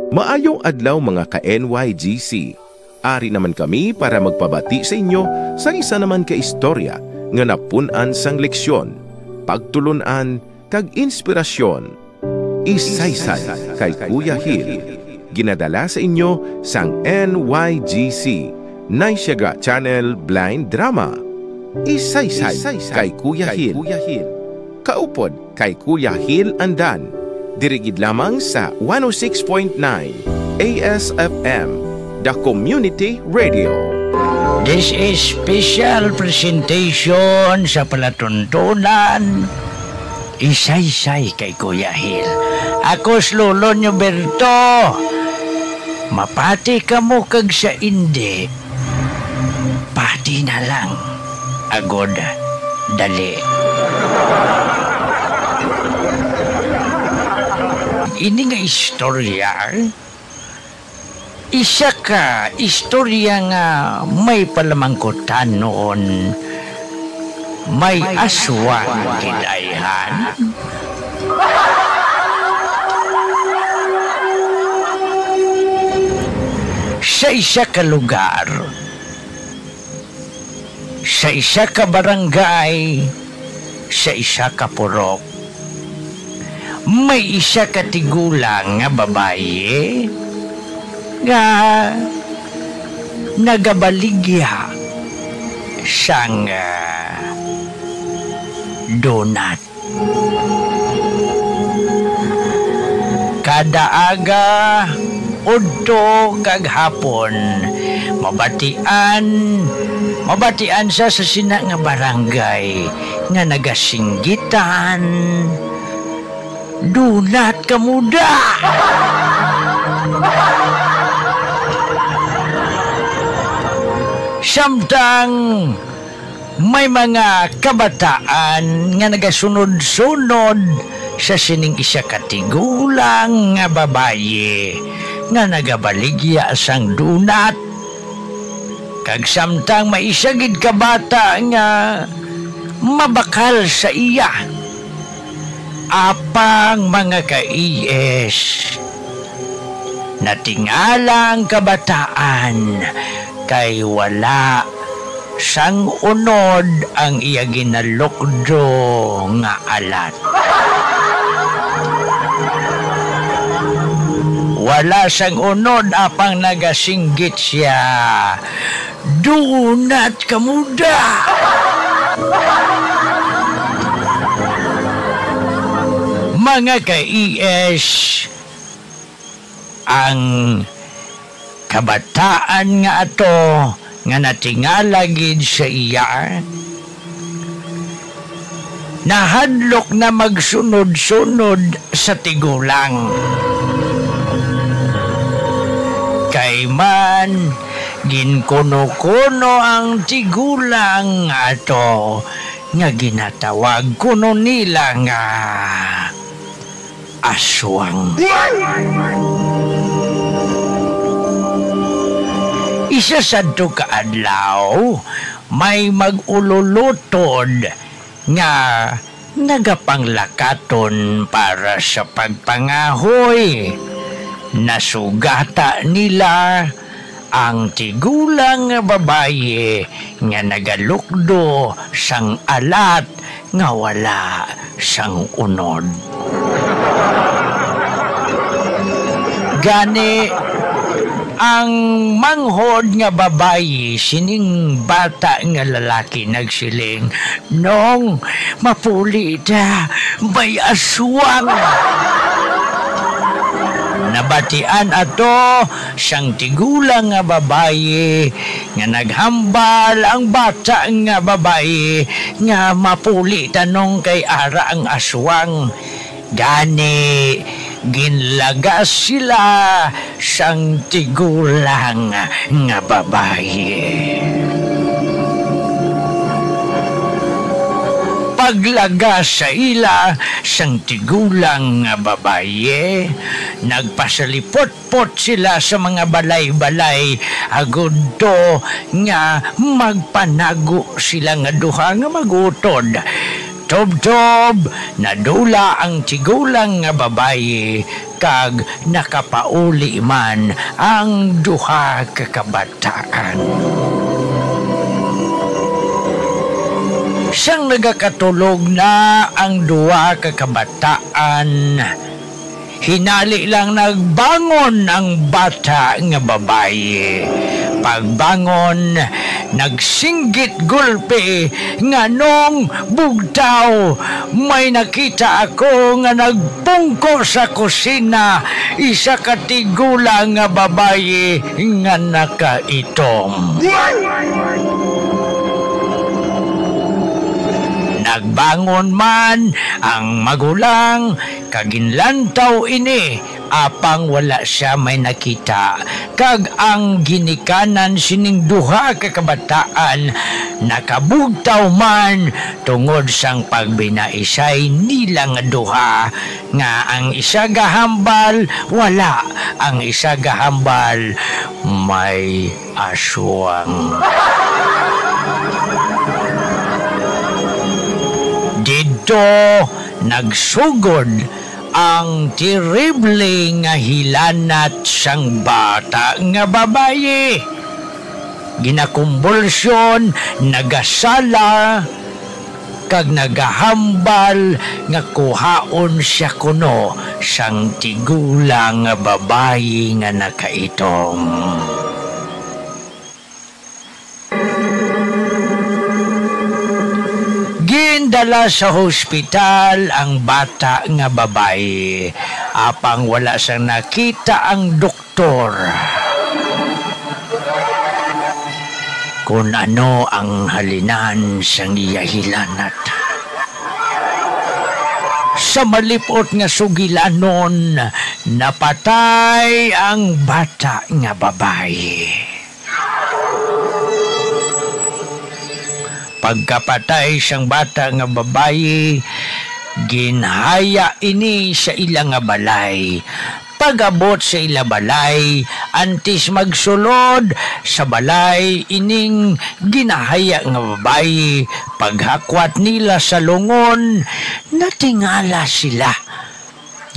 Maayong adlaw mga ka-NYGC. Ari naman kami para magpabati sa inyo sa isa naman ka istorya nga napunan sang leksyon, pagtulunan kag inspirasyon. Isaysay kay Kuya Hil. Ginadala sa inyo sang NYGC Naisyaga Channel Blind Drama. Isaysay kay Kuya Hil. Kaupod kay Kuya Hil Andan. Dirigid lamang sa 106.9 ASFM, The Community Radio. This is special presentation sa palatuntunan Isaysay kay Kuya Hil. Ako Lolo nyo Berto. Mapati ka mo kag sa indi. Pati na lang. Agod, dali. Ini nga istorya, isa ka istorya nga may palamangkutan noon, may aswang kinaihan. Sa isa ka lugar, sa isa ka barangay, sa isa ka purok, may isa ka tigulang nga babae nga nagabaligya sang donut. Kada aga udto kag hapon mabatian sa sina nga barangay nga nagasinggitan. Donut ka muda. Samtang may mga kabataan nga nagasunod-sunod sa sining isa katigulang nga babaye nga nagabaligya sang donut. Kag samtang may isa gid ka bata nga mabakal sa iya. Apang mga ka-IS, natingalang kabataan kay wala sang unod ang iya ginalukdo nga alat. Wala sang unod apang nagasinggit siya. Donut ka muda. Mga ka-IS, ang kabataan nga ato nga natingala gid sa iya, nahadlok na magsunod-sunod sa tigulang. Kay man ginkuno-kuno ang tigulang ato nga ginatawag kuno nila nga aswang. Isa sadto ka adlaw may mag-ululutod nga nagapanglakaton para sa pagpangahoy. Nasugata nila ang tigulang nga babaye nga nagalukdo sang alat nga wala sang unod. Gani ang manghod nga babayi sining bata nga lalaki nagsiling, "Nong, mapuli ta, may aswang." Nabatian ato siyang tigulang nga babayi nga naghambal ang bata nga babayi nga mapuli tanong kay ara ang aswang. Gani ginlagas sila sang tigulang nga babayi. Paglagas sa ila sang tigulang nga babaye, nagpasalipot-pot sila sa mga balay-balay agud to nga magpanago sila nga duha nga magutod. Tubtob, nadula ang tigulang nga babayi kag nakapauli man ang duha ka kabataan. Siyang nagakatulog na ang duha ka kabataan, hinali lang nagbangon ang bata nga babayi. Pagbangon, nagsinggit gulpe nga nung bugtaw, may nakita ako nga nagpungko sa kusina, isa katigula nga babayi nga nakaitom. Nagbangon man ang magulang, kaginlantaw ini, apang wala siya may nakita. Kag ang ginikanan sining duha ka kabataan, nakabugtaw man tungod sang pagbinaisay nila nga duha, nga ang isa gahambal, wala, ang isa gahambal, may aswang. Dito nagsugod ang terrible nga hilanat sang bata nga babayi. Ginakumbulsyon, nagasala, kag nagahambal nga kuhaon siya kuno sang tigulang nga babayi nga nakaitom. Gindala sa hospital ang bata nga babayi, apang wala siyang nakita ang doktor kung ano ang halinan sa iya hilanat. Sa malipot nga sugilanon, napatay ang bata nga babayi. Pagkapatay siyang bata nga babayi, ginhaya ini sa ilang nga balay. Pag-abot sa ilang balay, antis magsulod sa balay ining ginahaya nga babayi. Paghakwat nila sa lungon, natingala sila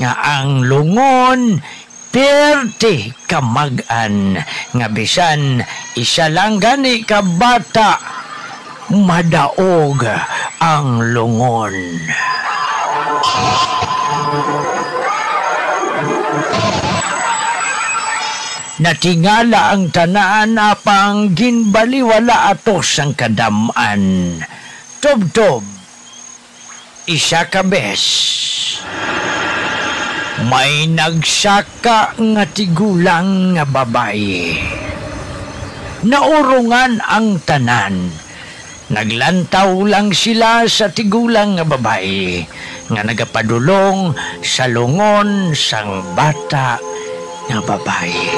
nga ang lungon perte kamag-an, nga bisan isa lang gani ka bata, madaog ang lungon. Natingala ang tanan, apang ginbaliwala atos ang kadaman. Tubtob, isa ka bes. May nagsaka nga tigulang nga babayi. Naurungan ang tanan. Naglantaw lang sila sa tigulang nga babayi nga nagapadulong sa lungon sang bata nga babayi.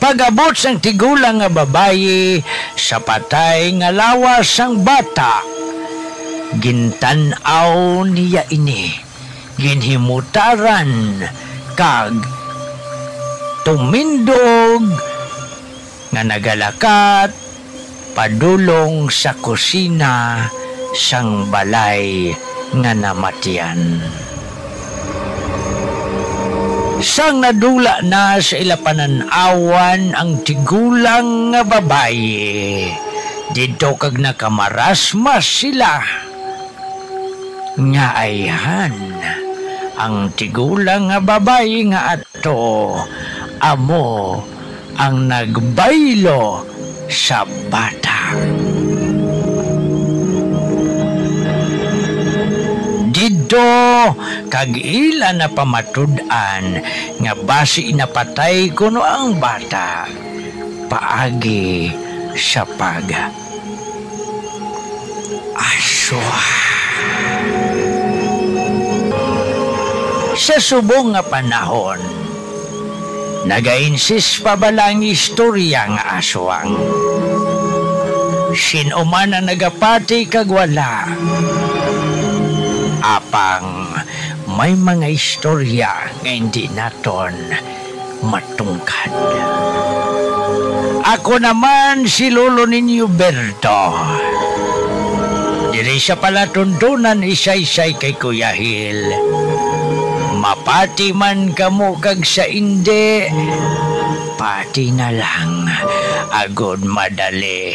Pag-abot sang tigulang nga babayi sa patay nga lawas sang bata, gintanaw niya ini, ginhimutaran, kag tumindog nga nagalakat padulong sa kusina sang balay nga namatian. Sang nadula na sa ilapanan-awan ang tigulang nga babayi, dito kag nakamarasmas sila. Nga ayhan ang tigulang nga babayi nga ato, amo ang nagbaylo sa bata. Dito kag ila na pamatud-an nga basi inapatay kuno ang bata paagi sa aswa. Sa subong nga panahon, nagainsis pa balang istorya nga aswang. Sino man ang nagapati kag wala, apang may mga istorya nga hindi naton matungkad. Ako naman si Lolo ninyo Berto. Diri sa palatuntunan isay-say kay Kuya Hil. Mapati man kamo kag sa indi, pati na lang agod madali.